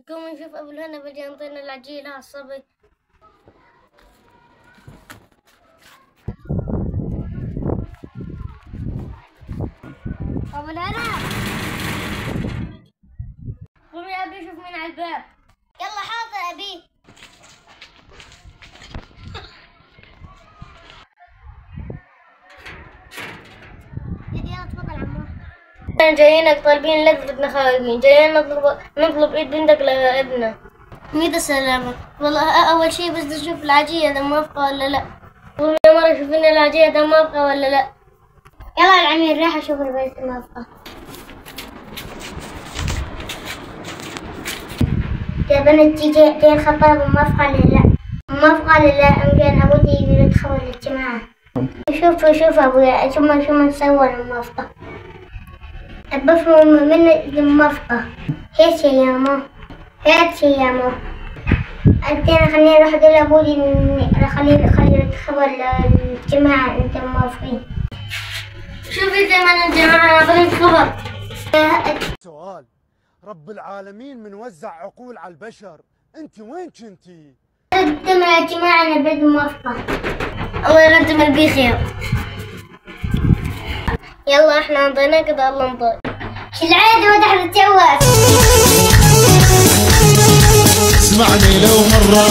قوم نشوف ابو الهنا بدي ينطينا العجينة الصبي. ابو الهنا قومي ابي اشوف مين على الباب. يلا حاضر ابي. يلا تفضل عمو. جايينك طالبين لك بدنا خايفين، جايين نطلب ايد بنتك لابننا. ميت السلامة. والله اول شي بس نشوف العجية اذا موافقة ولا لا. قومي يا مرة شوفي لنا العجية اذا موافقة ولا لا. يلا العمير راح اشوف البيت موافقة. يا بنتي جاي الخطاب موافقة ولا لا؟ موافقة ولا لا؟ أمجد أبوي يريد يدخل الاجتماع. شوف أبويا شو ما نسوي الموافقة. بفهم من الموافقة. هيك يا ماما. خليني أروح أقول لأبوي خلي يدخل الاجتماع أنت موافقين. شوفي زمان الجماعة ناخذين خبر. سؤال، رب العالمين من وزع عقول على البشر، انت وين كنتي؟ قدم الاجتماع انا بدي موافقة. الله يقدم بيه خير. يلا احنا انطيناك كذا الله نطي. شو العادة ما تحب تتجوز؟ اسمعني لو مرة